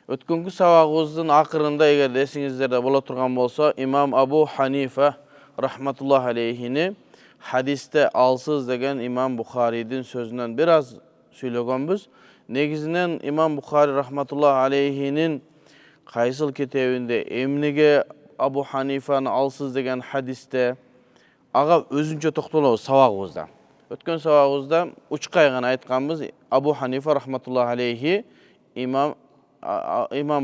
Өткөнкү сабагыбыздын акырында эгер эсиңиздерде боло турган болсо, имам Абу Ханифа рахматуллах алейхини хадисте алсыз деген имам Бухаридин сөзүнөн бир аз сүйлөгөнбүз. Негизинен имам Бухари рахматуллах алейхинин кайсыл китебинде эмнеге Абу Ханифаны алсыз деген хадисте ага өзүнчө токтолобуз сабагыбызда. Өткөн сабагыбызда учкай гана айтканбыз. Абу Ханифа рахматуллах алейхи имам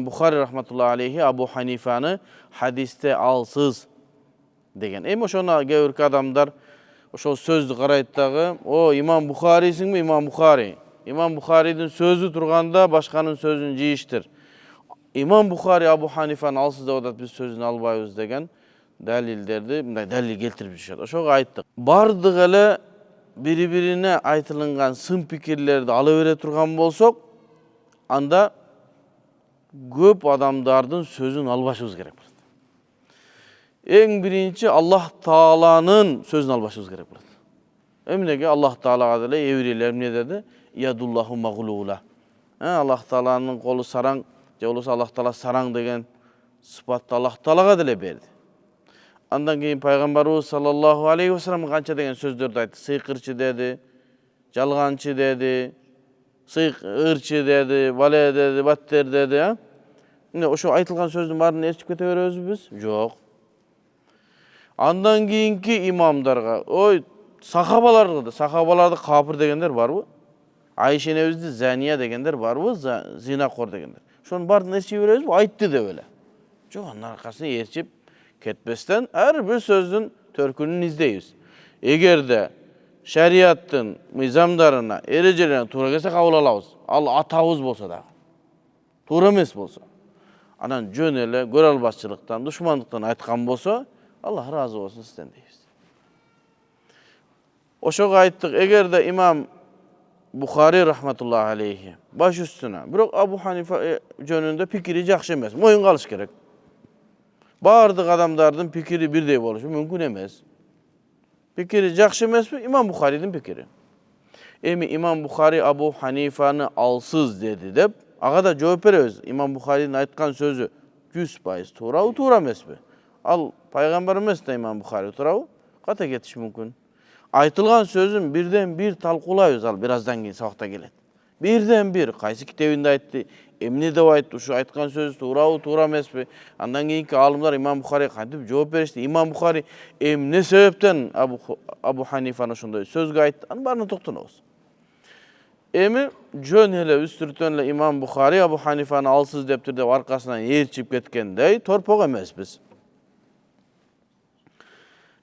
Бухари рахматуллах алейхи Абу Ханифаны хадисте алсыз деген. Эми ошону кээ бир адамдар ошол сөздү карайт дагы, о имам Бухарисиңби, имам Бухари. Имам Бухаридин сөзү турганда башканын сөзүн жийиштир. Имам Бухари Абу Ханифаны алсыз деп атат, биз сөзүн албайбыз деген далилдерди мындай далил келтирип жүрүшөт. Ошого айттык. Бардык эле бири-бирине айтылган сын пикирлерди ала бере турган болсок, анда көп адамдардын сөзүн албашыбыз керек болот. Эң биринчи Аллах Тааланын сөзүн албашыбыз керек болот. Эмнеге Аллах Таалага деле еврейлер эмне деди? Ядуллаху магълула. Аллах Тааланын колу сараң, же болбосо Аллах Таала сараң деген сыпатты Аллах Таалага деле берди. Андан кийин пайгамбарыбыз саллаллаху алейхи вассалам канча деген сөздөрдү айтты. Сыйкырчы деди, жалганчы деди, сыйкырчы деди, вале деди, баттер деди. Ошо айтылган сөздүн баарын ээрчип кете беребизби биз? Жок. Андан кийинки имамдарга, ой, сахабаларды капыр дегендер барбы? Айша энебизди зания дегендер барбы? Зинакор дегендер. Ошонун баарын ээрчип беребизби? Айтты деп эле. Жок, анын аркасына ээрчип кетпестен ар бир сөздүн төркүнүн издейбиз. Эгерде шариаттын мыйзамдарына, эрежелерине туура келсе кабыл алабыз. Ал атабыз болсо дагы. Туура эмес болсо. Анан жөн эле көрө албашчылыктан, душмандыктан айткан болсо, Аллах разы болсун сизден дейбиз. Ошого айттык, эгерде имам Бухари рахматуллах алейхи баш үстүнө, бирок Абу Ханифа жөнүндө пикири жакшы эмес, моюнга алыш керек. Бардык адамдардын пикири бирдей болушу мүмкүн эмес. Пикири жакшы эмеспи? Имам Бухаридин пикири. Эми имам Бухари Абу Ханифаны алсыз деди деп, ага да жооп беребиз. Имам Бухаридин айткан сөзү 100% туурабы, туура эмеспи? Ал пайгамбар эмес да имам Бухари, туурабы? Ката кетиш мүмкүн. Айтылган сөзүн бирден бир талкуулайбыз, ал бир аздан кийин сабакта келет. Бирден бир кайсы китебинде айтты, эмне деп айтты, ушу айткан сөз туурабы, туура эмеспи? Андан кийинки аалымдар имам Бухари кантип жооп беришти? Имам Бухари эмне себептен Абу Ханифаны ошондой сөзгө айтты? Анын баарына токтонобуз. Эми жөн эле үстүртөн эле имам Бухари Абу Ханифаны алсыз дептир деп аркасынан ээрчип кеткендей торпок эмеспиз.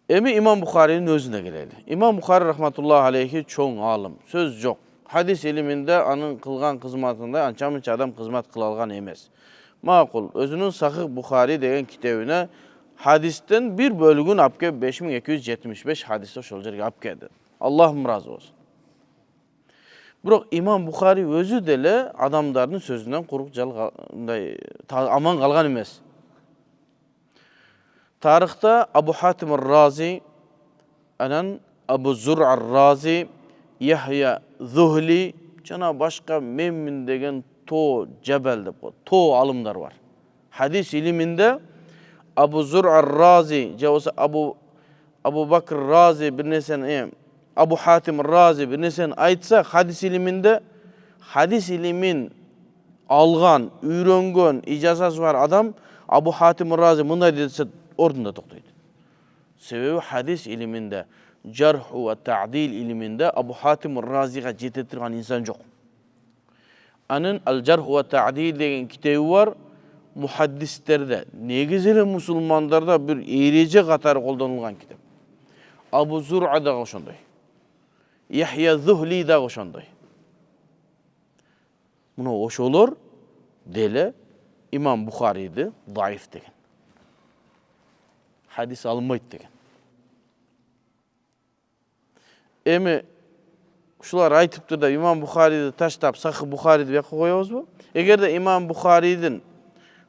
Эми имам Бухаринин өзүнө келели. Имам Бухари рахматуллах алейхи чоң аалым, сөз жок. Хадис илиминде анын кылган кызматында анча-мынча адам кызмат кыла алган эмес. Макул, өзүнүн Сахих Бухари деген китебине хадистен бир бөлүгүн алып келип 5275 хадисти ошол жерге алып келди. Аллахым разы болсун. Бирок имам Бухари өзү деле адамдардын сөзүнөн курук аман калган эмес. Тарыхта Абу Хатим ар-Рази, анан Абу Зур ар-Рази, Яхья Зухли, жана башка Меммин деген тоо жабал деп коет. Тоо алымдар бар. Хадис илиминде Абу Зур ар-Рази, же болсо Абу Бакр ар-Рази бир нерсени, Абу Хатим ар-Рази бир нерсени айтса, хадис илимин алган, үйрөнгөн, ижазасы бар адам Абу Хатим ар-Рази мындай десе ордунда токтойт. Себеби хадис илиминде, жарху ва таъдил илиминде Абу Хатим ар-Разига жете турган инсан жок. Анын ал-жарху ва таъдил деген китеби бар, мухаддистерде, негизи эле мусулмандарда бир эреже катары колдонулган китеп. Абу Зур'a дагы ошондой. Яхья Зухли дагы ошондой. Мына ошолор деле имам Бухариди даиф деген. Хадис алынбайт деген. Эми ушулар айтыптыр да имам Бухариди таштап Сахих Бухариди бияка коебузбу? Эгерде имам Бухаридин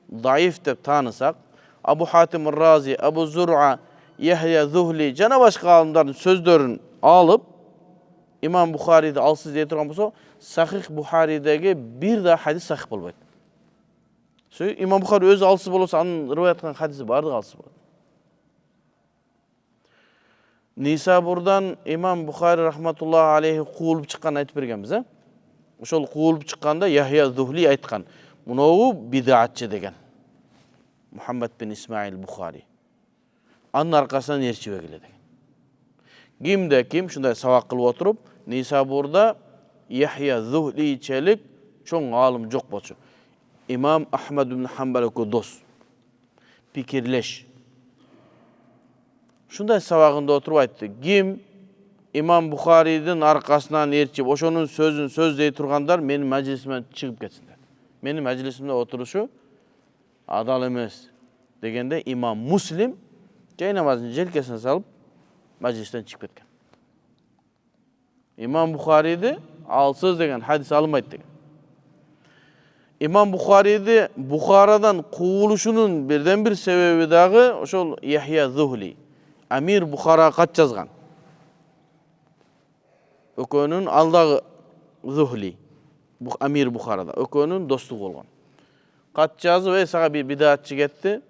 даиф деп таанысак, Абу Хатим ар-Рази, Абу Зур'a, Яхья Зухли жана башка аалымдардын сөздөрүн алып, имам Бухариди алсыз дей турган болсо, Сахих Бухаридеги бир да хадис сахих болбойт. İmam Bukhari özü alсы bolsa, anın rivayet etкен hadisi bardıq alсы болады. Nisabурдан İmam Bukhari rahmatullah aleyhi қуылып шыққан айтып бергенбіз, ә? Ошол қуылып шыққанда Яхия Зухли айтқан. Мынау бидатчы деген. Muhammed bin İsmail Bukhari. Анын аркасынан ээрчибе келе деген. Кимде ким шундай сабак кылып отуруп, Нисабурда Яхия Зухличелик чоң алым жок болчу. İmam Ahmed bin Hanbal экөө дос. Пикирлеш. Шундай сабагында отуруп айтты. Ким İmam Bukhari'дин аркасынан ээрчип, ошонун сөзүн сөздөй тургандар менин мажлисимден чыгып кетсиндер. Менин мажлисимде отурушу адал эмес дегенде İmam Muslim жай намазын желкесине салып мажлистен чыгып кеткен. İmam Bukhari'di алсыз деген хадис алынбайт деген. İmam Bukhari'di Bukhara'dan куулушунун бирден бир себеби дагы ошол Яхия Зухли. Амир Бухара кат жазган. Экөөнүн алдагы Зухли. Амир Бухарада. Экөөнүн достугу болгон. Кат жазып, сага бир бидатчы кетти.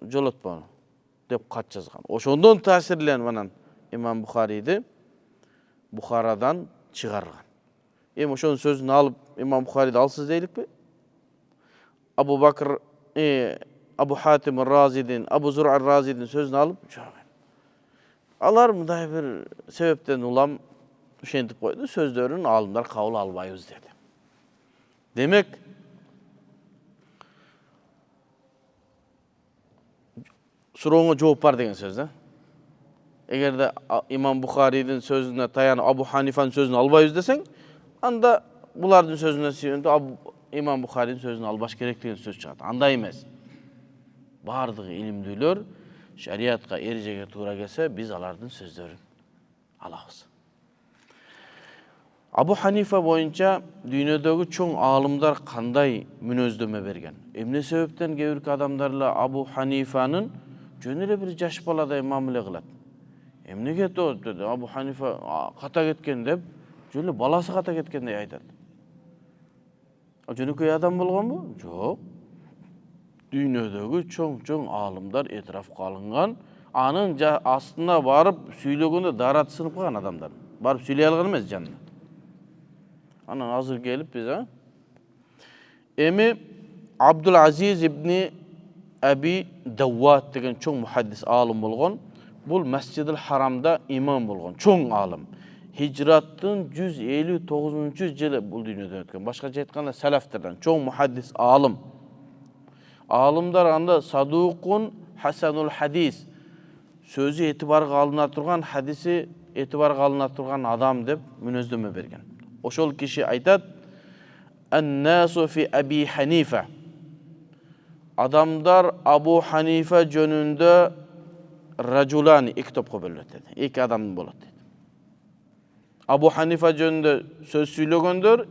Жолотпону деп кат жазган. Ошондон таасирленип анан İmam Bukhari'ди Бухарадан чыгарган. Ошонун сөзүн алып İmam Bukhari'ди алсыз дейликпи? Abu Bakr, Abu Hatim Razidin, Abu Zur'a Razidin sözünü alıp alар мындай бир себептен улам ошентип койду, сөздөрүн алымдар кабыл албайбыз деди. Демек, сурооңо жооп бар деген сөз да. Эгерде İmam Bukhari'дин сөзүнө таянып Абу Ханифанын сөзүн албайбыз десең, анда булардын сөзүнө сүйөнүп İmam Bukhari'nin sözünü albaş керек деген söz çıkardı. Андай эмес. Бардығы илимдүүлөр шариатка эрежеге туура келсе, биз алардын сөздөрүн алабыз. Абу Ханифа боюнча дүйнөдөгү чоң аалымдар кандай мүнөздөмө берген? Эмне себептен кээ бир адамдар Абу Ханифанын жөн эле бир жаш баладай мамиле кылат? Эмнеге деди Абу Ханифа ката кеткен деп, жөн эле баласы ката кеткендей айтат. Жөнөкөй адам болгонбу? Жок. Дүйнөдөгү чоң аалымдар этрафка алынган, анын астына барып сүйлөгөндө дараты сынып калган адамдар. Барып сүйлөй алган эмес жанына. Анан азыр келип биз, Эми Абдул Азиз ибн Аби Давват деген чоң мухаддис аалым болгон. Бул Масжидил Харамда имам болгон, чоң аалым. Hicrattın 159. жылы бул дүйнөдөн өткөн. Башкача айтканда салафтардан чоң мухаддис аалым. Аалымдар анда садуқун хасанул хадис. Сөзү этибарга алына турган, хадиси этибарга алына турган адам деп мүнөздөмө берген. Ошол киши айтат: "Ан-насу фи Аби Ханифа." Адамдар Абу Ханифа жөнүндө ражулани эки топко бөлүнөт деди. Эки адам болот деди. Abu Hanifa жөнүндө söz сүйлөгөндөр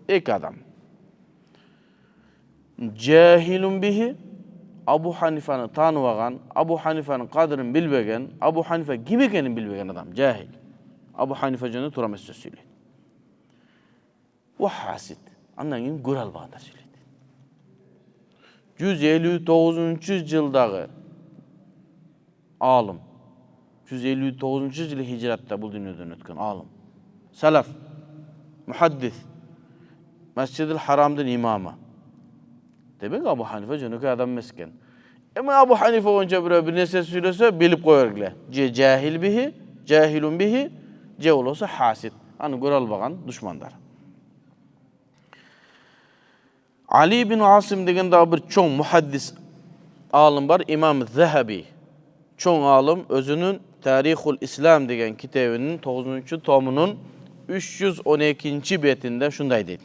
эки адам. Jahilun bihi, Abu Hanifa'nı tanımagan, Abu Hanifa'nın kadrını bilbegen, Abu Hanifa kim ekenini bilbegen adam, cahil. Abu Hanifa jönündө tуура эмес söz сүйлөйт. Wa hasid, andan кийин көрө албагандар сүйлөйт. 159-жылдагы алым. 159-жылы hicratта бул дүйнөдөн өткөн алым. Salaf, muhaddis, Mescid-i Haram'dın imamı. Demek Abu Hanife jönökөй adam mesken. Ama Abu Hanife onca bir nese söylese bilip koyarlar. Cahil bihi, cahilun bihi, olsa hasid. Anı göre albagan düşmanlar. Ali bin Asim degen daha bir çoğun muhaddis alım var. İmam Zahabi. Çoğun alım özünün Tarihul İslam degen kitabının 9. tomunun 312. betinde şunday dedi.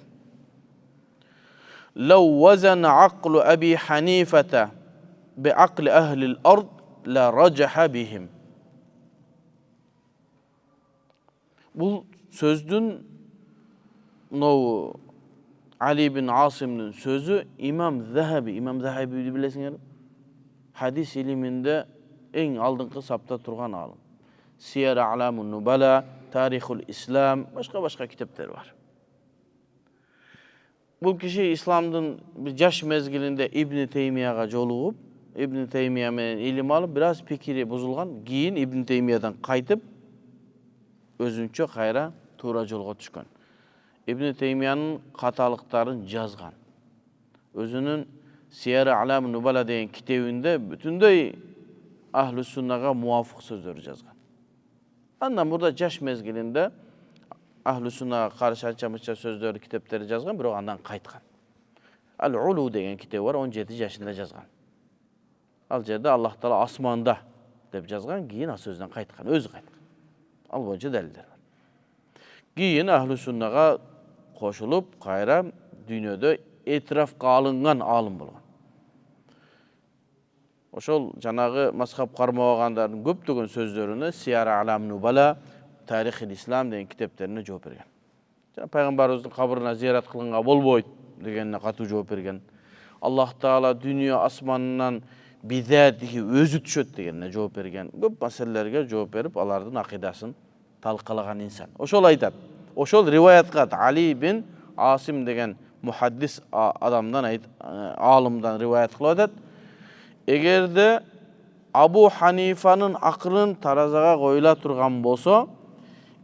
لو وزن عقل أبي حنيفة بعقل أهل الأرض لرجح بهم. Bu sözdün Ali bin Asim'nin sözü İmam Zahabi. İmam Zahabi'yi bilesiniz. Hadis iliminde en aldığın sapta turgan alım. Siyer-i A'lamun Nubala, Tarihul İslam, başka kitaplar var. bu kişi İslam'dın bir yaş mezgilinde İbn Teymiye'ye joluğup, İbn Teymiye menen ilim alıp biraz pikiri bozulgan, giyin İbn Teymiye'den kaytıp özünçe kayra tuğra jolga düşkön. İbn Teymiye'nin hatalıklarını yazgan. Özünün Siyer-i Alam-ı Nubala deyen kitabında bütünдөй Ahl-i Sunna'ga muvafık sözleri yazgan. Andan burada yaş mezgilinde Ahl-i Sunna'ga karşı ança sözleri, kitapları yazgan, biroq andan kaytkan. Al-Ulu deyen kitabı var, 17 yaşında yazgan. Al jerde Allah Taala asmanda dep yazgan, giyin o sözden kaytkan, özü kaytkan. Al boyunca deliller var. Giyin Ahl-i Sunna'ga koşulup, kayra dünyada etrafqa alıngan alım bolgan. Oşol janağı mazhab karmagandardын köpdөгөн sözlerini Siyer-i Alam-ı Nubala, Tarih-i İslam deyen kitaplarına жооп берген. Jana Peygamberimizdin kabrına ziyaret kılınga bolboyt degenine katı жооп берген. Allah Taala dünya asmanından bizatihi özü düşöt degenine жооп берген. Köp meselelerge жооп berip alardın akidaсын talqalagan insan. Oşol aytat. Oşol rivayatkat Ali bin Asim degen muhaddis adamdan alımdan rivayat kıladat. Egerde Abu Hanifa'nın aklın tarazaga koyula turgan bolsa,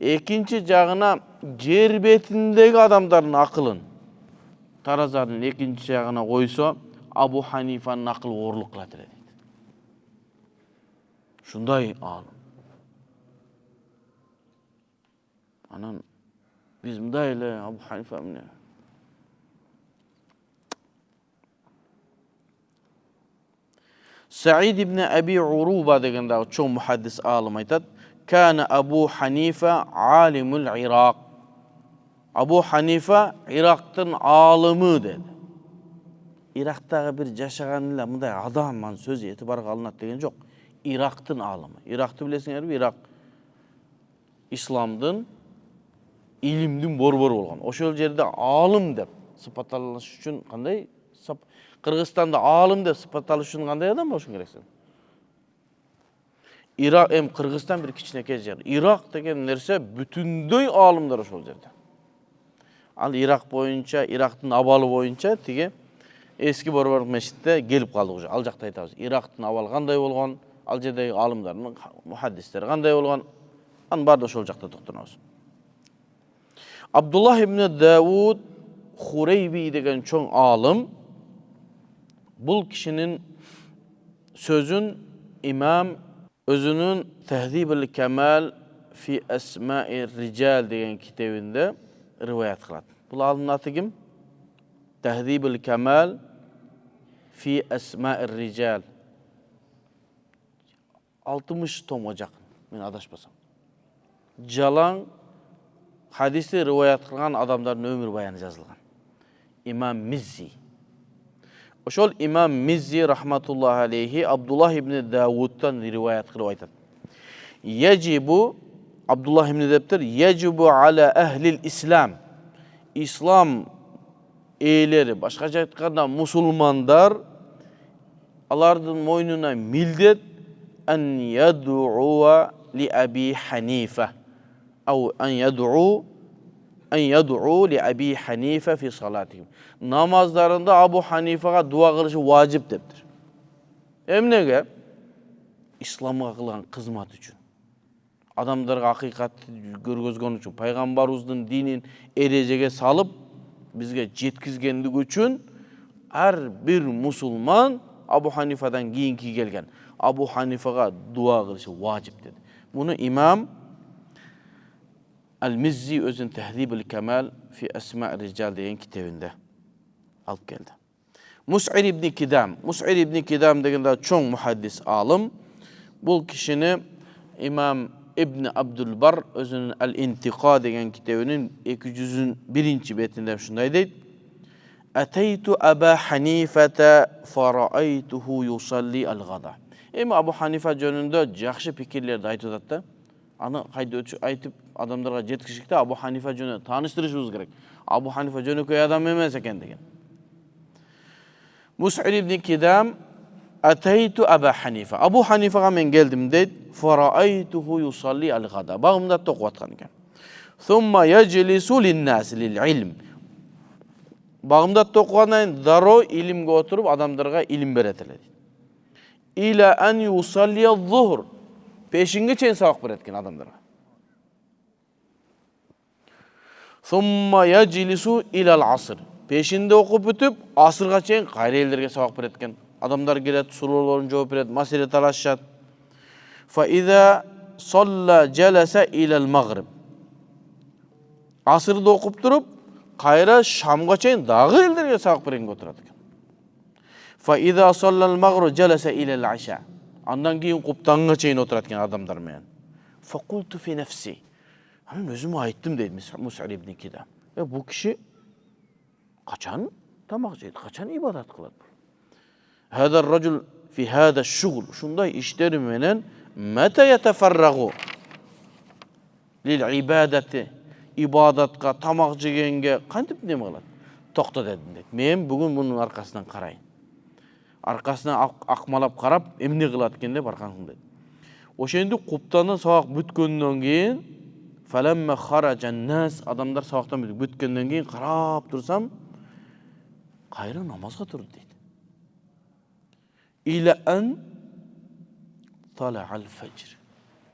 ekinci jagına yer betindegi adamların akılın tarazanın ekinci jagına koysa, Abu Hanifa'nın akıl oğurluk kıladır deydi. Şunday alım. Anan biz mındayla Abu Hanifa mı? Sa'id ibn Abi Uruba degende çoğun muhaddis alım aytat. Kana Abu Hanifa alimul Irak. Abu Hanifa Irak'tın alımı dedi. Irak'tagı bir yaşaganıyla mınday adamman söz etibar kalınat degen yok. Irak'tın alımı. Irak'tı bilesiňer mi? Irak İslam'dın ilimdin bor-bor bolgan. Oşol jerde alım dep sıfatalaş üçün kanday? Kırgızstanda alım dep sıfatalaş üçün kanday adam boluşun kereksin? Irak Kırgızstan bir kiçineke yer. Irak degen nerse bütünдөй alımlar oşol jerde. Al Irak boyunca, Irak'tın abalı boyunca tigi eski Borbarık meşitте gelip kaldık уже. Al jakta aytabыз. Irak'tın abalı kanday bolgan, al jerdegi alımların, muhaddisleri kanday bolgan, an barda oşol jakta toktonabыз. Abdullah ibn Davud Hureybi degen çoğun alım, bul kişinin sözün İmam özünün Tehzib-ül Kemal fi Esma-i Rical degen kitabında rivayet kılat. Bul alımın adı kim? Tehzib-ül Kemal fi Esma-i Rical. 60 tom olacak, men adaşmasam. Jalan hadisi rivayet kılgan adamların ömür bayanı yazılgan. İmam Mizzi. Oşol İmam Mizzi rahmetullahi aleyhi Abdullah ibn Davud'dan rivayet kılıp aytat. Yecibu Abdullah ibn Davud'dan yecibu ala ehlil İslam. İslam eyleri, başkaca aytkanda musulmandar, alardın moynuna mildet en yad'uwa li Abi Hanife. Au en yad'u li Abi Hanife fi salatihim. Namazlarında Abu Hanife'ye dua kılışı vacip deptir. Emnege İslam'a kılgan kızmat üçün. Adamlarga hakikatty görgözgөн üçün, Peygamberimizdin dinin erejege salıp bizge jetkizgenlik üçün her bir musulman Abu Hanife'den kiyinki gelgen. Abu Hanife'ye dua kılışı vacip dedi. Bunu İmam El-Mizzi özün Tehzib-ül Kemal fi Esma-i Rical deyen kitabında alıp geldi. Mus'ir ibn Kidam. Mus'ir ibn Kidam degende çoğun muhaddis alım. Bu kişini İmam İbn Abdülbar özünün El-İntika degen kitabının 201. betinde şunday deydi. Ateytu Aba Hanifete fara'aytuhu yusalli al-gada. Abu Hanife jönünde jakşı pikirlerdi aytıp Ana haydi aytıp adamlarga jetkişikte Abu Hanife jönü tanıştırışımız gerek. Abu Hanife jönü adam emes eken degen. Mus'ir ibn Kidam Ateytu Aba Hanife. Abu Hanife'ga men geldim deydi. Fara'aytuhu yusalli al-gada. Bağımda toqu atkan eken. Thumma yeclisu lin-nas lil-ilm. Bagımdatта оқығаннан кейін даро илимге отырып адамдарға илим беретелер. Иля ан юсаллия зухр. Пешинге чейин сабак берет экен адамдарга. Сумма яджлису илал аср. Пешинде окуп бүтүп, асырга чейин кайра элдерге сабак берет экен. Адамдар келет, суроолорун жооп берет, маселе талашышат. Фа иза салла жаласа илал магриб. Асырды окуп туруп, кайра шамга чейин дагы элдерге сабак бергенге отурат экен. Фа иза саллал магриб жаласа илал аша. Андан кийин куптанга чейин отурат экен адамдар менен. Фа култу фи нафси. Мен өзүм айттым дейт Мус'аб ибн Кидам. Бу киши качан тамак жейт, качан ибадат кылат? Хада ар-раджул фи хада аш-шугл. Ушундай иштери менен мата ятафаррагу лил ибадати. Ибадатка, тамак жегенге кантип неме кылат? Токто дедим дейт. Мен бүгүн мунун аркасынан карайын. Аркасынан акмалап карап, эмне кылат экен деп аркасын дейт. Ошенди куптанып сабак бүткөндөн кийин фаламма хараджан нас, адамдар сабактан бүткөндөн кийин карап турсам, кайра намазга турду дейт. Иля ан тала ал-фajr.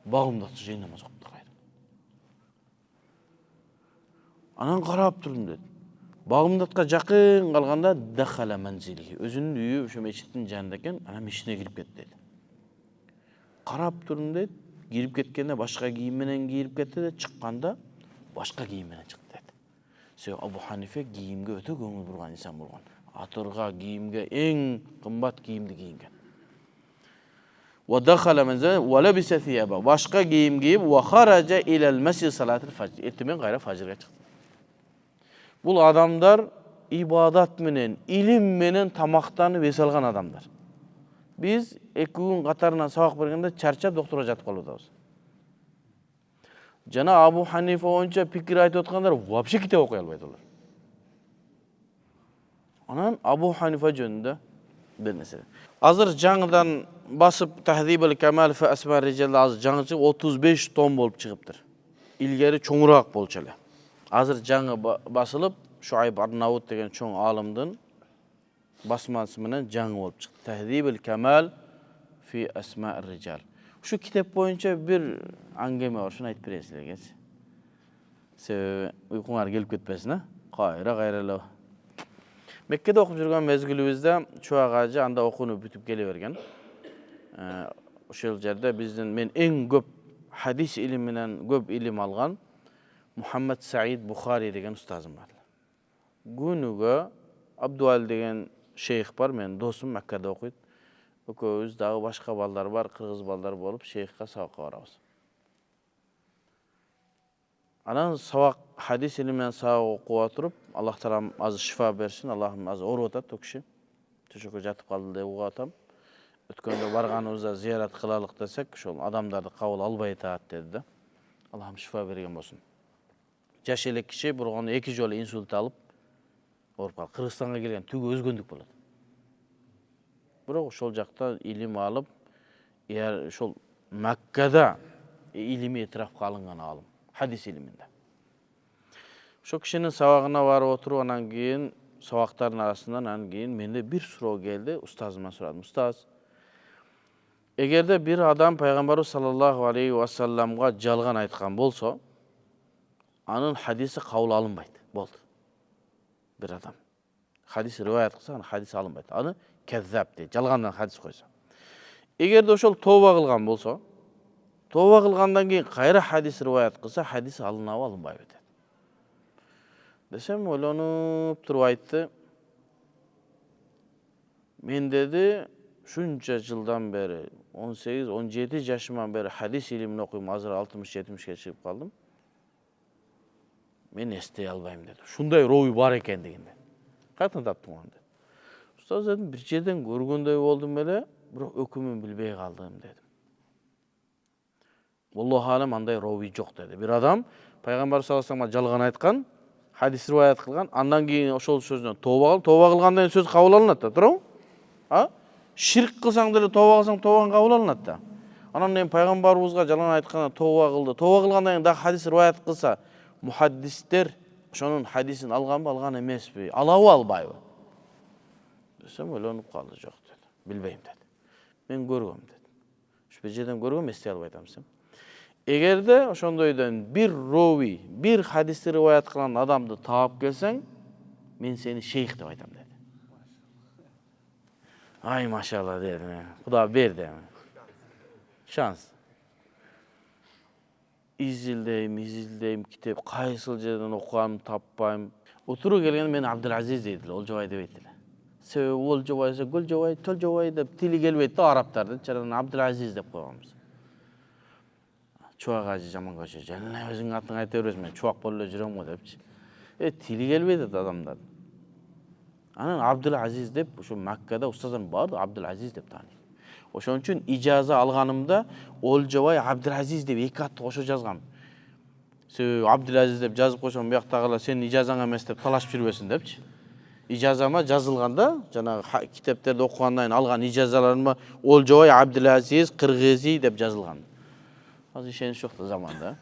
Багымдатты жай намаз окупту кайра. Анан карап турдум дейт. Багымдатка жакын калганда дахала манзили. Өзүнүн үйү ошо мечиттин жанында экен, анан мешитине кирип кетти дейт. Карап турдум дейт. Кирип кеткенде башка кийим менен кирип кетти де, чыкканда башка кийим менен чыкты дейт. Себеби Абу Ханифе кийимге өтө көңүл бурган инсан болгон. Атырга, кийимге эң кымбат кийимди кийинген. Ва дахала манзили ва лабиса thiyaba. Башка кийим кийип, ва хаража илал масjid салатыл фajr. Эртемен кайра фажрга чыкты. Бул адамдар ибадат менен, илим менен тамактанып эс алган адамдар. Biz 2 күн катарынан сабак бергенде чарчап докторго жатып калып атабыз. Жана Абу Ханифа боюнча пикир айтып аткандар вообще китеп окуй албайт алар. Анан Абу Ханифа жөнүндө бир нерсе. Азыр жаңыдан басып Таhdhibul Kamal fi Asma Rijal азыр жаңычы 35 том болуп чыгыптыр. Илгери чоңураак болчу эле. Азыр жаңы басылып Шуайб Арнаут деген чоң алымдын басмасы менен жаңы болуп чыкты. Tahdhibul Kamal fi Asma Rijal. Ушу китеп боюнча бир аңгеме бар, шуну айтып берейин силерге. Себеби уйкуңар келип кетпесин, а? Кайра эле. Меккеде окуп жүргөн мезгилибизде Чуак ажы анда окууну бүтүп келе берген. Ошол жерде мен эң көп хадис илиминен көп илим алган Мухаммад Саид Бухари деген устазым бар. Күнүгө Абдуал деген шейх бар, мен досум Меккеде окуйт. Экөөбүз дагы башка балдар бар, кыргыз балдар болуп шейхке сабакка барабыз. Анан сабак хадис илиминен сабак окуп туруп, Аллах таалам азыр шифа берсин, Аллахым азыр ооруп атат, токши. Төшөккө жатып калды деп угуп атам. Өткөндө барганыбызда зыярат кылалык десек, ошол адамдарды кабыл албай атат деди да. Аллахым шифа берген болсун. Жаш эле киши бургону 2 жолу инсульт алып ооруп калды. Кыргызстанга келген түгү өзгөндүк болот. Бирок ошол жакта илим алып, ошол Маккада илими этрафка алынган алым, хадис илиминде. Ошол кишинин сабагына барып отуруп, анан кийин сабактардын арасынан анан кийин менде бир суроо келди, устазымдан сурадым. Устаз, эгерде бир адам пайгамбарыбыз саллаллаху алейхи ва салламга жалган айткан болсо, анын хадиси кабыл алынбайт. Болду. Бир адам хадис риваят кылса, анын хадиси алынбайт. Аны кеззап дейт, жалгандан хадис койсо. Эгерде ошол тооба кылган болсо, тооба кылгандан кийин кайра хадис риваят кылса, хадиси алынабы, алынбайбы дейт. Десем, ойлонуп туруп айтты. Мен деди, шунча жылдан бери, 18-17 жашыман бери хадис илимин окуйм, азыр 60-70ке чыгып калдым. Мен эстей албайм деди. Шундай роуй бар экендигинде. Каяктан таптың аны деди. Устаз дедим, бир жерден көргөндөй болдум эле, бирок өкүмүн билбей калдым дедим. Аллаху алам андай роуй жок деди. Бир адам пайгамбар саллаллаху алейхи ва саллам жалган айткан, хадис риваят кылган, андан кийин ошол сөзүнөн тооба кылгандан кийин сөз кабыл алынат да, туурабы? Ширк кылсаң деле тооба кылсаң тообаң кабыл алынат да. Анан мен пайгамбарыбызга жалган айтканда тооба кылды. Тооба кылгандан кийин дагы хадис риваят кылса, мухаддистер ошонун хадисин алганбы, алган эмеспи, алабы, албайбы? Десем, ойлонуп калды, жок деди. Билбейм деди. Мен көргөм деди. Ушул жерден көргөм, эстей албай атам десем. Эгерде ошондойдон бир рови, бир хадисти риваят кылган адамды таап келсең, мен сени шейх деп айтам деди. Ай, машалла дедим. Куда берди. Шанс. Изилдейм, китеп кайсыл жерден окуганымды таппайм. Отуруу келген мен Абдулазиз дейдилер, Олжобай дебейт эле. Себеби Олжобай, Гөлжобай, Төлжобай деп тили келбейт да арабтардын, чарадан Абдулазиз деп койгонбуз. Чубак ажы жаман көчө, жана өзүңүн атыңды айта бересиң, мен чубак болуп эле жүрөм го депчи. Тили келбейт адамдар. Анан Абдулазиз деп ошо Маккада устаздардын баары Абдулазиз деп тааныйт. Ошон үчүн ижаза алганымда Олжобай Абдулазиз деп эки атты кошо жазгам. Себеби Абдулазиз деп жазып койсом, бияктагылар сенин ижазаң эмес деп талашып жүрбөсүн депчи. Ижазама жазылганда, жанагы китептерди окугандан кийин алган ижазаларыма Олжобай Абдулазиз Кыргызый деп жазылган. Азыр ишенич жок да заманда.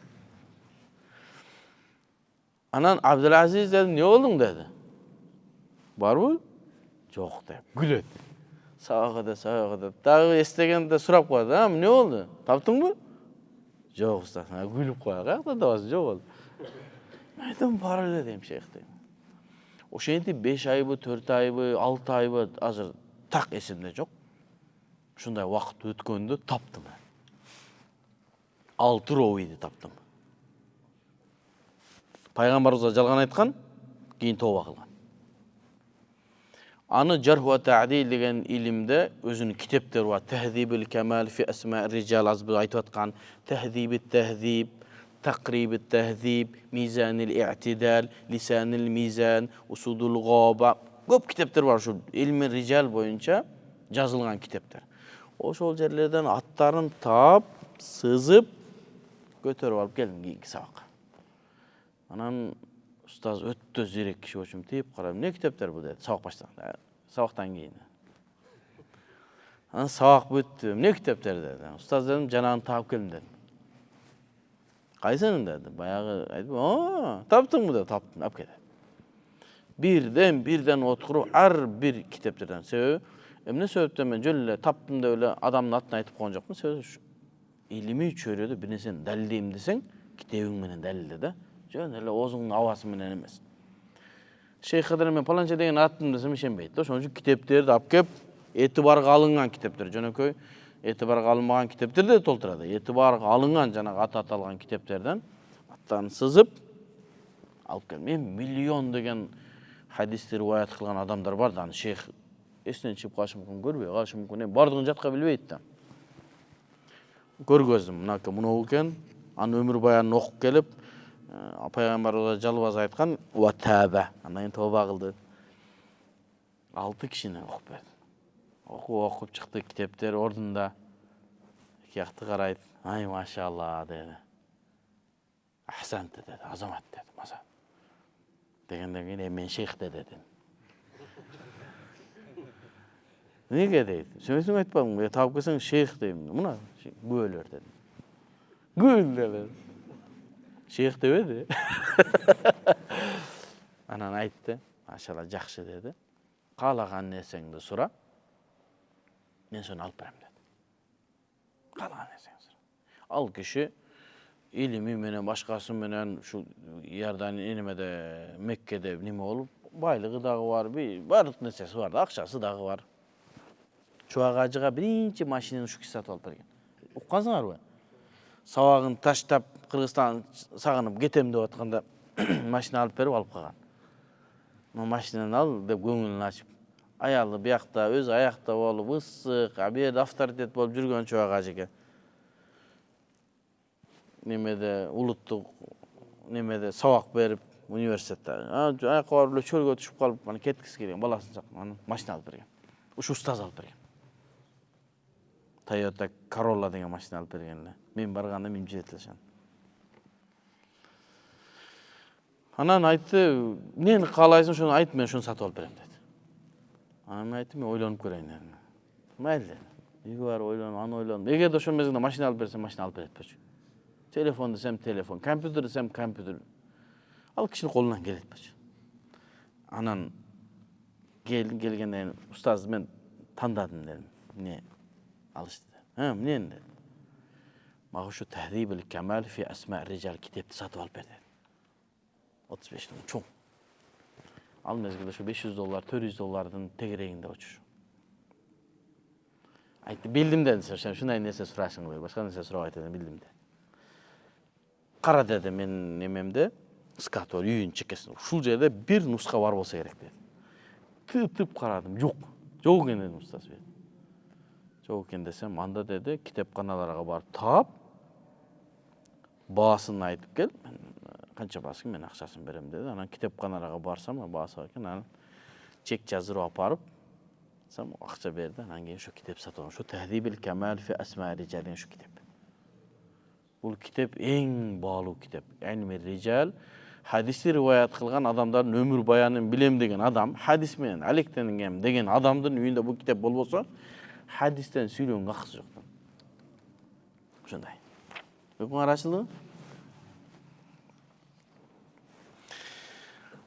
Анан Абдулазиз дедим, "Не болдуң?" деди. Барбы? Жок деп. Күлөт. Сабак деп. Дагы эстегенде сурап коет, "Не болду? Таптыңбы?" Жок, устаз. Күлүп коет. Каякта табасың? Жок болду. Мен айтам, бар эле дейм, шейх дейм. Ошентип 5 айбы, 4 айбы, 6 айбы азыр так эсимде жок. Ушундай убакыт өткөндө таптым. 6 ровийди таптым. Пайгамбарыбызга жалган айткан, кийин тооба кылган. Аны Жарх ва Та'дил деген илимде өзүнүн китептери бар. Таhdhibul Kamal fi Asma' Rijal азбы айтып аткан, Tahdhibut Tahdhib, Taqribut Tahdhib, Mizanul I'tidal, Lisanul Mizan, Usudul Ghaba. Көп китептер бар ушул илми рижал боюнча жазылган китептер. Ошол жерлерден аттарын таап, сызып көтөрүп алып келдим кийинки сабакка. Анан устаз өтө зерек киши болчумун, тип карап, "Не китептер бу?" деди. Сабак баштаганда. Сабактан кийин. Анан сабак бүттү. "Не китептер?" деди. Устаз дедим, "Жанагын таап келдим" дедим. "Кайсынын?" деди. Баягы айтып, таптыңбы?" деди. "Таптым, алып кел." Бирден отуруп ар бир китептерден. Себеби эмне себептен мен жөн эле таптым деп эле адамдын атын айтып койгон жокмун. Себеби илимий чөйрөдө бир нерсени далилдейм десең, китебиң менен далилде да. Жөн эле оозуңдун абасы менен эмес. Шейх Кадыр мен паланча деген аттым десем ишенбейт да. Ошон үчүн китептерди алып кеп, этибарга алынган китептер, жөнөкөй этибарга алынбаган китептер да толтурат. Этибарга алынган жанагы аты аталган китептерден аттарын сызып алып кел. Мен миллион деген хадисти риваят кылган адамдар бар да, аны шейх эстен чыгып калышы мүмкүн, көрбөй калышы мүмкүн. Бардыгын жатка билбейт да. Көргөздүм, мынака мынау экен. Аны өмүр баянын окуп келип, пайгамбарыбызга жалбаз айткан, "Ва таба", андан кийин тооба кылды. 6 кишини окуп берди. Окуп чыкты, китептер ордунда. Эки жакты карайт. "Ай, машалла" деди. "Ахсант" деди. "Азамат" деди. "Маза." Дегенден кийин, "Мен шейх" деди. "Неге?" дейт. "Сен өзүң айтпадыңбы? Таап келсең шейх дейм. Мына күбөлөр" деди. Күбөлөр. Шейх дебеди. Анан айтты, "Машалла, жакшы" деди. "Каалаган нерсеңди сура, мен сону алып берем" деди. Каалаган нерсеңди сура. Ал киши илими менен башкасы менен ушул Иордания немеде, Меккеде неме болуп, байлыгы дагы бар, баардык нерсеси бар, акчасы дагы бар. Чубак ажыга биринчи машинаны ушу киши сатып алып берген. Уккансыңарбы? Сабагын таштап, Кыргызстан сагынып кетем деп атканда машина алып берип алып калган. Машинаны ал деп көңүлүн ачып. Аялы биякта, өзү аякта болуп, ысык, бер авторитет болуп жүргөн чубак ажыга. Немеде улуттук немеде сабак берип, университетте. Аякка барып эле чөлгө түшүп калып, аны кеткиси келген, баласын чакырып, аны машина алып берген. Ушу устаз алып берген. Toyota Corolla деген машина алып берген эле. Мен барганда минип жүрөт эле. Анан айтты, "Эмнени каалайсың, ошону айт, мен ошону сатып алып берем" деди. Анан мен айттым, "Мен ойлонуп көрөйүн" дедим. Майли. Үйгө барып ойлонуп, аны ойлонуп. Эгерде ошол мезгилде машина алып берсем, машина алып берет болчу. Телефон десем телефон, компьютер десем компьютер. Ал kişinin kolundan gelет başı. Anan gelgenden ustaz men tandadım dedim. Ne alıştı. Ha, ne dedim. Mağa şu Tehdibül Kemal fi Esma' Rical kitapты satıp alıp berdi. 35 lira çoğ. Al mezgilde şu $500, $400'ın tegereğinde uçuş. Aytты, bildim dedi. Şunday nese suraşın koy. Başka nese surap aytadın bildim de. Kara dedi men nememde. Skator үйün çekesin. Şul jerde bir nuska var bolsa gerek dedi. Tıp karadım. Yok. Yok eкен dedim ustaz dedi. Yok eкен desem anda dedi kitapxanalarga barıp tap. Bağasını aytıp gel. Kança basın men akçaсын berem dedi. Anan kitapxanalarga barsam baası eкен anан чек жаздырып апарып сам акча берди. Анан кийин şu kitap сатып şu Tehdibül Kemal fi Esma' Rical degan şu kitap. Бул kitap эң баалуу kitap. Ilmi Rical hadisi rivayet kılgan adamların ömür bayanını bilem degen adam, hadis menen alekteningem degen adamdın uyunda bu kitap bolbosa, hadisten süйлөгөнгө акысы жок. Ошондой. Өкмөң арачылды?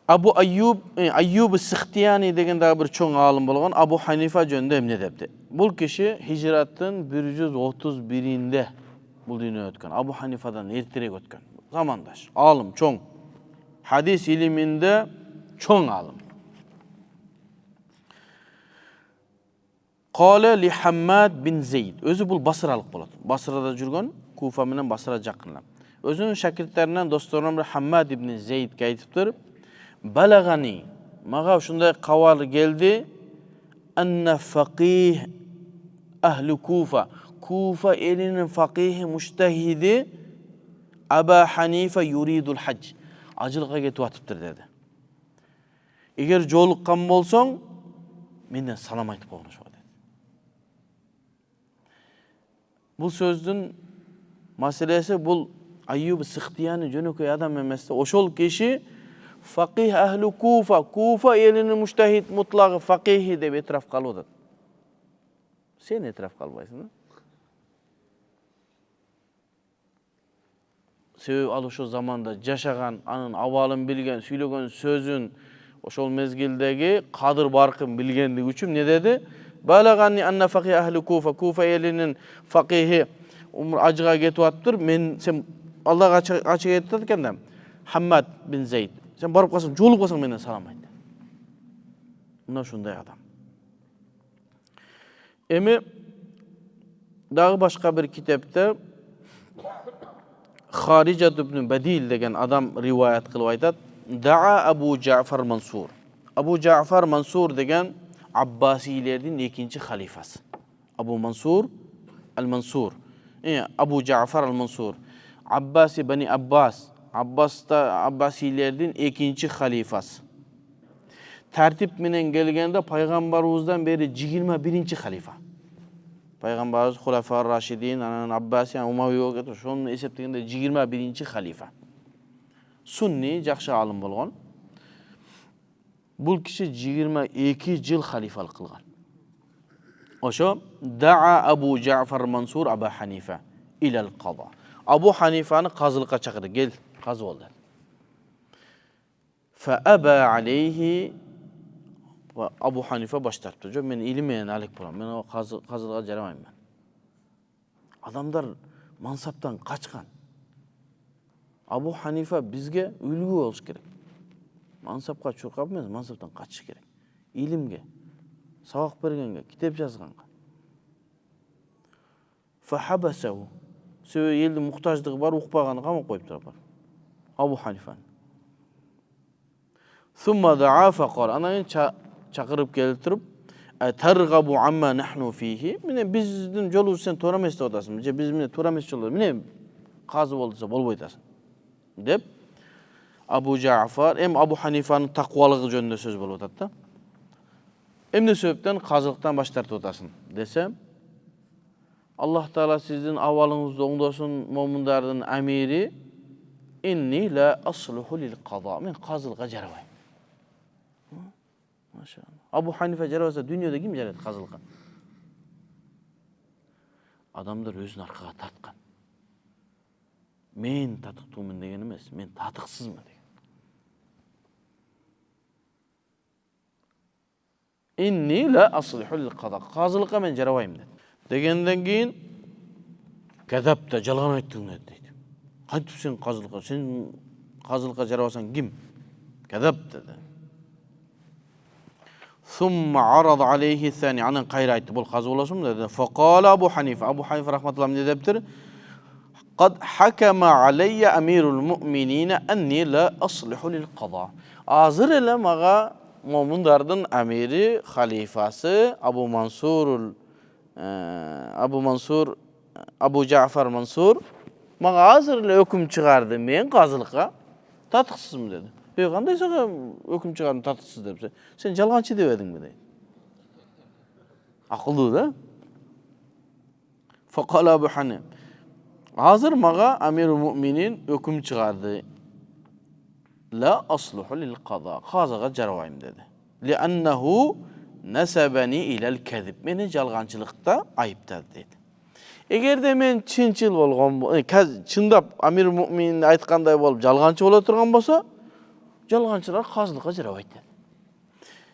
Abu Ayyub Sikhtiyani degen dagы bir çoğ alım bolgon Abu Hanifa jönündө emne depti. Bul kişi hicratın 131-inde bul dünya ötken. Abu Hanifa'dan ertirek ötken. Zamandaş, alım, çoğ. Hadis iliminde çoğ alım. Qala li Hammad bin Zeyd. Özü bul Basralık bolat. Basrada jürgön, Kufa menen Basra jakınla. Özünün şakirtlerinden dostlarından bir Hammad ibn Zeyd aytıptır. Balagani, mağa şunday kaval geldi. Enne faqih ahli Kufa. Kufa elinin faqihi mujtahidi Aba Hanife yuridul hac. Acılığa ketip atıptır dedi. Eğer jolukkan bolsoň, menden salam aytıp koymuş o dedi. Bu sözdün meselesi bul Ayyub Sikhtiyani jönököy adam emes. Oşol kişi faqih ahli Kufa, Kufa elinin mujtahid mutlaqı faqihi dep etraf kalıp. Sen etraf kalbaysın. Sebep al şu zamanda jaşagan, anın awalın bilgen, süylөгөн sözün oşol mezgildegi kadır barkın bilgenligi üçin ne dedi? Balagani anna faqih ahli Kufa, Kufa elinin faqihi acıga ketip atıptır. Men sen Allah'a açık ettik ekendem. Hammad bin Zeyd. Sen barıp kalsın, jolup kalsın menden salam ayt. Mına şunday adam. Emi dagı başka bir kitapta Haricat ibn Badil degen adam rivayet kılıp aytat. Da'a Abu Ja'far Mansur. Abu Ja'far Mansur degen Abbasilerden ikinci halifası. Abu Mansur al-Mansur. Abu Ja'far al-Mansur. Abbasi Bani Abbas. Abbasilerden ikinci halifası. Tertip menen gelgende Peygamberimizden beri 21. halifa. Peygamberimiz Hulefâ Raşidin, anan Abbasi, Umayyi getir. Şonun eseptigende 21. halifa. Sunni jakşı alım bolgon. Bul kişi 22 yıl halifalık kılgan. Oşo da'a Abu Ja'far Mansur Abu Hanife ilal qada. Abu Hanifa'nı kazılıkka çakırdı. Gel, kazı ol dedi. Fa aba aleyhi Abu Hanife baş tartdı. Men ilimmeyen alik bolam. Men o kazılığa jaramayım ben. Adamlar mansaptan kaçkan. Abu Hanife bizge ülgü olmuş gerek. Mansapka çurkap emez, mansaptan kaçış gerek. İlimge, sabak bergenge, kitap yazganга. Fa habasahu. Söyle yelde muhtaçlığı var, ukpagany kamap koyup turapar. Abu Hanifa'nın. Thumma da'a faqal. Ana çakırıp keltirip tergabu amma nahnu fihi. Mine bizdin jolu sen tora emес otasın. Biz mine tora emес jolu. Mine kazı bolsa bolboytasın. Dep Abu Ja'far hem Abu Hanifa'nın takvalığı jönünde söz bolup atat da. Emne sebepten kazılıktan baş tartıp otasın desem Allah Teala sizin avalınızda oңдосун momundardын amiri inni la asluhu lil qada. Men kazılığa jarabayım. Maşallah. Abu Hanife jarabasa dünyada kim jarayt kazılığa? Adamlar özünü arkaga tartkan. Men tatıktımın degen emes, men tatıksızmı degen. inni la aslihu lil qada. Qazılıkka men jarabайм dedi. Degenden keyin kadapta жалган ayttың dedi. Кантип сен qazılıkka, sen qazılıkka jarabasan kim? Kadap dedi. Thumma arada aleyhi thani. Anan qayra aytdı. Bol qazı olasın dedi. Faqala Abu Hanife. Abu Hanife rahmetullah ne deptir? Qad hakama aleyye amirul mu'minine enni la aslihu lil qada. Azır ele mağa mu'minlardın amiri, halifası Abu Ja'far Mansur mağa azır ele hüküm çıkardı. Men qazılıkka tatıksızım dedi. Qanday sağa hüküm çıkardım tatıksız depse. Sen жалганчы деп edin mi deydi. Akıllı da. Faqala Abu Hanife. Hazır mağa amirul mu'minin hüküm çıkardı. La asluhu lil qada. Qazaga jarabайм dedi. Li'annahu nasabani ilal kezib. Meni жалганчылыкта ayıptadı dedi. Eger de men çinçil bolgon, çındap amirul mu'minin aytkanday bolup жалганчы bola turgan bolsa, жалганчылар qazılıkka jarabайт dedi.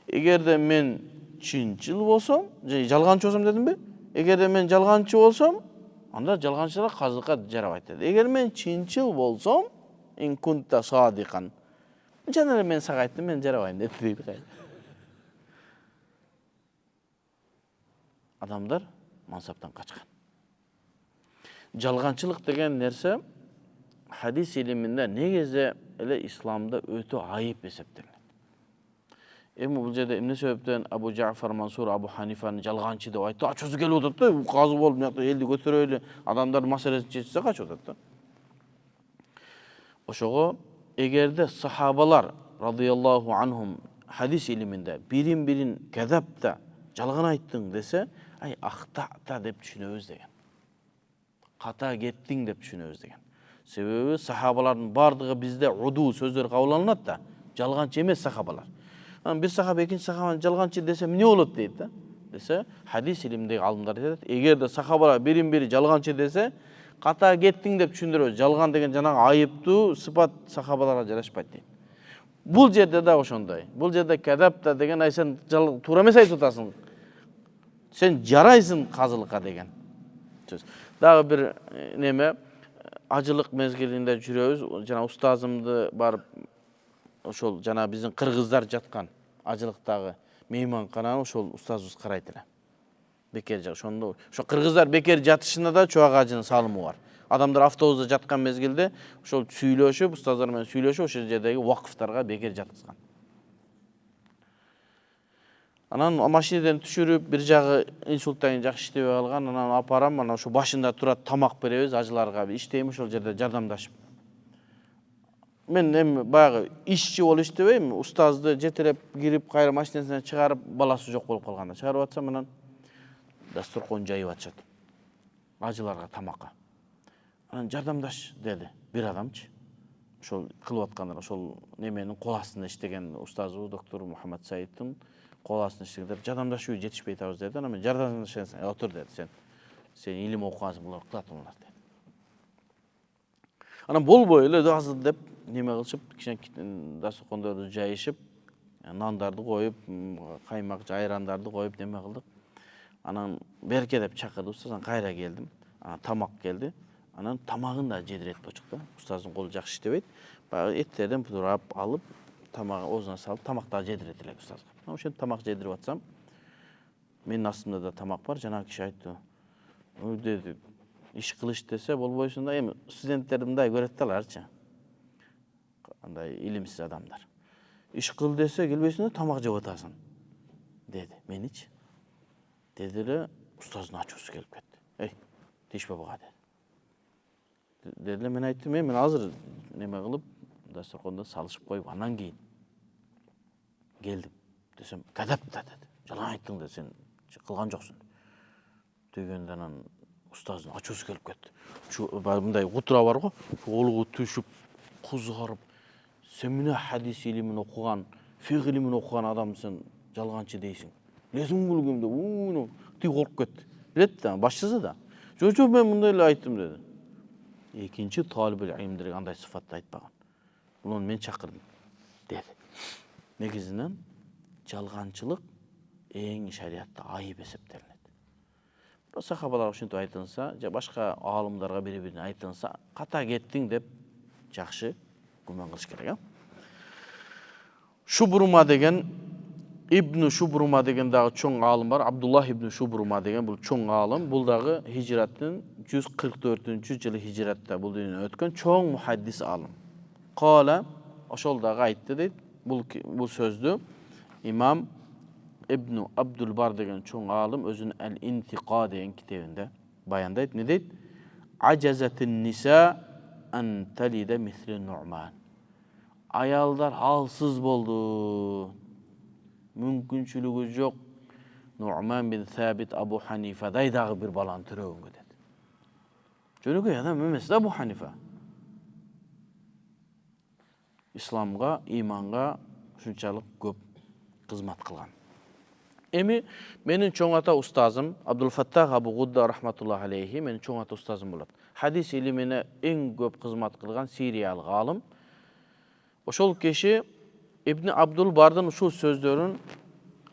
Eger de men çinçil bolsam, жалганчы bolsam dedim mi? Eger de men жалганчы bolsam, anda жалганчылар qazılıkka jarabайт dedi. Eger men çinçil bolsam, in kunta sadiqan. Janara men sağa aytdım, men jarabайм dedi deydi. Adamlar mansaptan kaçkan. Жалганчылык деген nerse hadis iliminde negeze ele İslam'da ötü ayıp eseptirildi. Bu жерде эмне себептен Abu Ja'far Mansur Abu Hanifani жалганчы деп айтты. Ачысы келип атат да, казы болуп мынакта элди көтөрөлү, адамдар маселесин чечсе качып атат да. Ошого эгерде сахабалар радıyallahu anhum hadis iliminde birin kezapta жалган айттың dese, ay aqta'ta деп түшүнөбүз деген. Kata kettin деп түшүнөбүz деген. Себеби сахабалардын бардыгы бизде уду сөздөр кабыл алынат да, жалганчы эмес сахабалар. Bir sahaba ikinci sahabanın жалганчы dese ne olur deyip de. Dese hadis ilimdeki alımlar deyip. Eğer de sahabalar biri жалганчы dese kata gettin deyip düşündürüyor. Жалган деген жаңағы ayıptı, sıfat sahabalara жарашпайт deyip. Бұл жерде de ошондой. Бұл жерде kadapta деген ay sen тура эмес айтып атасың. Sen жарайсың казылыкка деген сөз. Дагы bir неме acılık mezgilinde жүрөбүz. Жана устазымды барып ошол жана биздин кыргыздар жаткан ажылыктагы мейманкананы ошол устазыбыз карайт эле. Бекер ошондо ошо кыргыздар бекер жатышында да чубак ажынын салымы бар. Адамдар автобуста жаткан мезгилде ошол сүйлөшүп, устаздар менен сүйлөшүп ошол жердеги вакыфтарга бекер жаткызган. Анан машинеден түшүрүп, бир жагы инсульттан жакшы иштебей калган, анан апарам, анан ошо башында турат тамак беребиз ажыларга, иштейм ошол жерде жардамдашып. Men hem bayağı işçi ol istebeyim, ustazdı jetirep girip kayra maşinesinden çıkarıp balası yok bolup kalganda. Çıkarıp atsam anan dasturkon jayıp atışat. Acılarga tamakka. Anan jardamdaş dedi bir adamçı. Ошол кылып аткандар, ошол неменин кол астында иштеген устазыбыз доктор Мухаммад Саиддин кол астында иштегендер. Жардамдашуу жетишпей атабыз деди. Анан мен жардамдашасың, отур деди. Сен илим окугансың, булар кылат булар деди. Анан болбой эле азыр деп неме кылышып, кичине дастуркондорду жайышып, нандарды коюп, каймак, айрандарды коюп неме кылдык. Анан берке деп чакырды устаз, анан кайра келдим. Анан тамак келди. Анан тамагын да жедиретип почукта. Устаздын колу жакшы иштебейт. Баягы эттерден турап алып, тамагы оозуна салып, тамакты жедирет элек устазга. Ошентип тамак жедирип атсам, менин астымда да тамак бар. Жанагы киши айтты. Ой деди, иш кылыш десе болбойсуң да, эми студенттерди мындай көрөт да аларчы. Андай илимсиз адамдар. Иш кыл десе келбейсиң да тамак жеп атасың, деди. Меничи? Деди эле устаздын ачуусу келип кетти. Эй, тийишпе буга деди. Dediler, men ayttım, men azır neme kılıp dasturkonda salışıp koyup andan keyin geldim. Desem, kadap da dedi. Jalan ayttың da sen kılgan joksun. Degende anan ustazın açusu gelip ketti. Bunday kutura var go, oluğu tüşüp, kuzgarıp, sen mine hadis ilimini okugan, fiqh ilimini okugan adamsın, жалганчы дейсің. Лезің күлгümde, uuu, tüy korkup ketти. Bilet da, başçısı da. Jojo men bunday ele ayttım dedi. Ekinci talibül ilimdir андай sıfatты айтпаган. Bunu men çakırdım dedi. Негизинен жалганчылык эң шариатта айып эсептелинет. Бирок сахабаларга ушинтип айтылса, же башка аалымдарга бири-бирине айтылса, ката кеттиң деп жакшы күмөн кылыш керек. Шубрума деген Ибн Шубрума деген дагы чоң аалым бар. Абдуллах ибн Шубрума деген бул чоң аалым. Бул дагы хижраттын 144-жылы хижратта бул дүйнөдөн өткөн чоң мухаддис аалым. Кала ошол дагы айтты дейт. Бул сөздү имам Ибн Абдул Бар деген чоң аалым өзүнүн Ал-Интиқа деген китебинде баяндайт. Не дейт? Ажазатын ниса ан талида мисли Нуъман. Аялдар алсыз болду. Мүмкүнчүлүгү жок. Нуъман бин Сабит Абу Ханифадай дагы бир баланы төрөгөнгө деді. Жөнөкөй адам эмес да Абу Ханифа. Исламга, иманга ушунчалык көп кызмат кылган. Эми менин чоң ата устазым Абдул Фаттах Абу Гудда рахматуллахи алейхи менин чоң ата устазым болот. Хадис илимине эң көп кызмат кылган сириялык аалым. Ошол киши Ибн Абдул Бардын ушул сөздөрүн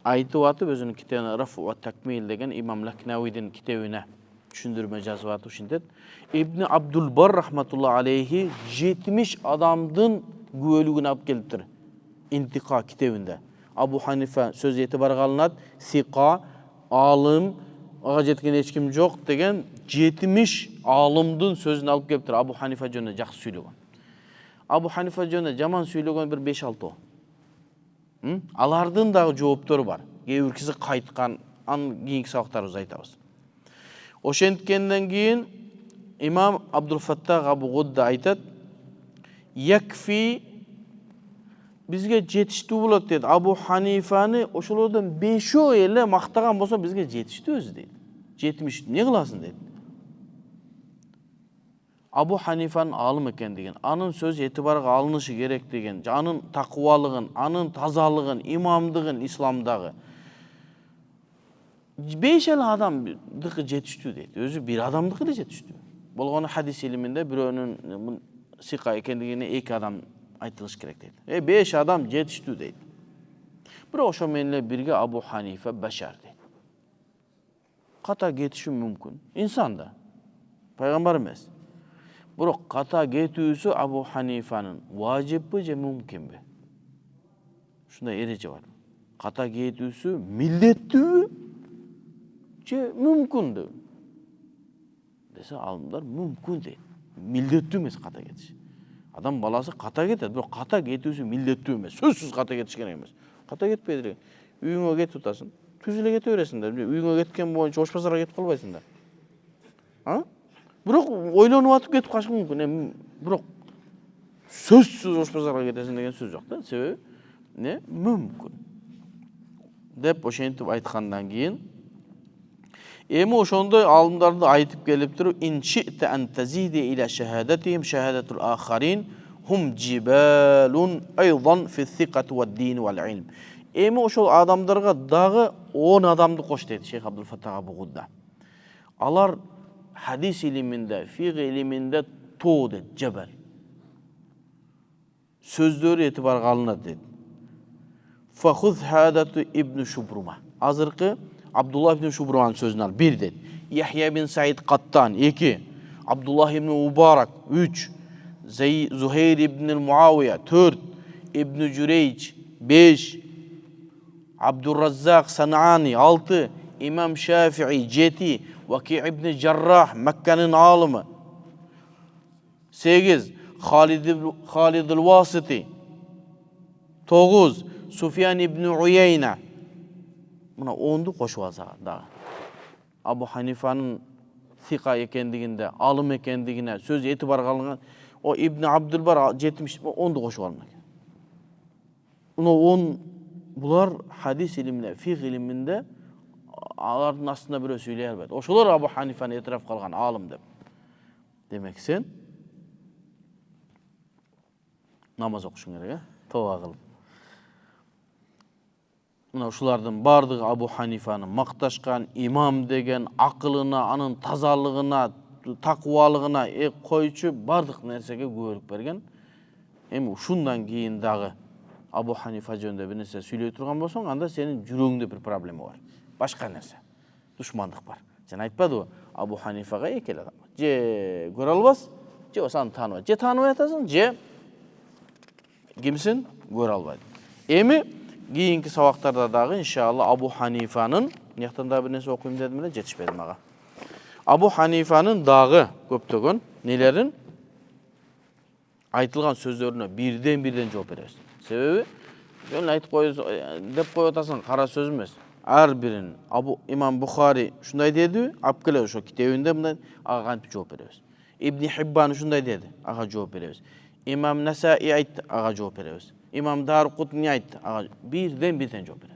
айтып атып өзүнүн китебине Раф ва Такмил деген имам Лакнавийдин китебине түшүндүрмө жазып атып ушинтет. Ибн Абдул Бар рахматуллахи алейхи 70 адамдын күбөлүгүн алып келиптир. Интиқа китебинде. Абу Ханифа сөз этибарга алынат, сика, аалым, ага жеткен эч ким жок деген 70 аалымдын сөзүн алып келиптир. Абу Ханифа жөнүндө жакшы сүйлөгөн. Абу Ханифа жөнүндө жаман сүйлөгөн бир 5-6. Алардын дагы жооптору бар. Кээ биркиси кайткан, анын кийинки сабактарыбызда айтабыз. Ошенткенден кийин имам Абдул Фаттах Абу Гудда айтат: "Якфи бизге жетиштүү болот" дейт. Абу Ханифаны ошолордон 5 эле мактаган болсо бизге жетиштүү өзү дейт. 70 не кыласың дейт. Абу Ханифанын аалым экендигин, анын сөзү этибарга алынышы керек деген, анын такыбалыгын, анын тазалыгын, имамдыгын исламдагы 5 эле адамдыкы жетиштүү дейт. Өзү бир адамдыкы эле жетиштүү. Болгону хадис илиминде бирөөнүн сика экендигине 2 адам айтылыш керек дейт. 5 адам жетиштүү дейт. Бирок ошо менен эле бирге Абу Ханифа башар дейт. Ката кетиши мүмкүн. Инсан да. Пайгамбар эмес. Бирок ката кетүүсү Абу Ханифанын важиппи же мүмкүнбү? Ушундай эреже бар. Ката кетүүсү милдеттүүбү же мүмкүндү? Десе алымдар мүмкүн дейт. Милдеттүү эмес ката кетиш. Адам баласы ката кетет, бирок ката кетүүсү милдеттүү эмес. Сөзсүз ката кетиш керек эмес. Ката кетпейди. Үйүңө кетип атасың. Түз эле кете бересиң да. Үйүңө кеткен боюнча ош базарга кетип калбайсың да. Бирок ойлонуп атып кетип калыш мүмкүн. Бирок сөзсүз ош базарга кетесиң деген сөз жок да. Себеби не? Мүмкүн. Деп ошентип айткандан кийин эми ошондой алымдарды айтып келиптир. Ин ши'та ан тазиди ила шахадатихим шахадатул ахарин хум жибалун айдан фи сикат ва дин вал илм. Эми ошол адамдарга дагы 10 адамды кош дейт Шейх Абдул Фаттах Абу Гудда. Алар хадис илиминде, фиқ илиминде тоо дейт, жабал. Сөздөрү этибарга алынат дейт. Фахуз хадату ибн Шубрума. Азыркы Абдуллах ибн Шубруманын сөзүн ал 1 дейт. Яхья бин Саид Каттан 2. Абдуллах ибн Мубарак 3. Зухейр ибн Муавия 4. Ибн Журейч 5. Абдурраззак Санани 6. İmam Şafii 7. Vaki ibn Jarrah Mekke'nin alımı 8. Halid el-Vasiti 9. Sufyan ibn Uyeyne. Buna 10'du koşup alsa da. Abu Hanifa'nın sika ekendiginde, alım ekendigine söz etibarga alıngan o İbn Abdülbar 70 10'du koşup almak. Buna 10 bular hadis iliminde, fiqh iliminde алардын астында бирөө сүйлөй албайт. Ошолор Абу Ханифаны этирап калган аалым деп. Демек сен намаз окушуң керек, тооба кылып. Мына ушулардын бардыгы Абу Ханифаны макташкан, имам деген, акылына, анын тазалыгына, такыбалыгына койчу бардык нерсеге күбөлүк берген. Эми ушундан кийин дагы Abu Hanifa jönünde bir nerse söyley turgan bolsoň, anda senin жүрөгүңдө bir problemi var. Başka nerse. Düşmanlık var. Sen aytpady o Abu Hanifaga ekel adam. Je göre albas, je osan tanıba. Je tanıba atasın, je kimsin? Göre albaydı. Emi kийинки sabaklarda dagı inşallah Abu Hanifa'nın ýaktan da bir nerse okuyayım dedim de jetişmedi maga. Abu Hanifa'nın dagı köptögön nelerin aytılgan sözlerine birden жооп bereriz. Sebebi jön aytıp koyuz dep koyup atasın, kara söz emes. Ar birin İmam Bukhari şunday dedi, apkele oşo kitabinde bundan aga kantip жооп bereriz. İbn Hibban şunday dedi, aga жооп bereriz. İmam Nesai aytdı, aga жооп bereriz. İmam Darqutni aytdı, aga birden жооп bereriz.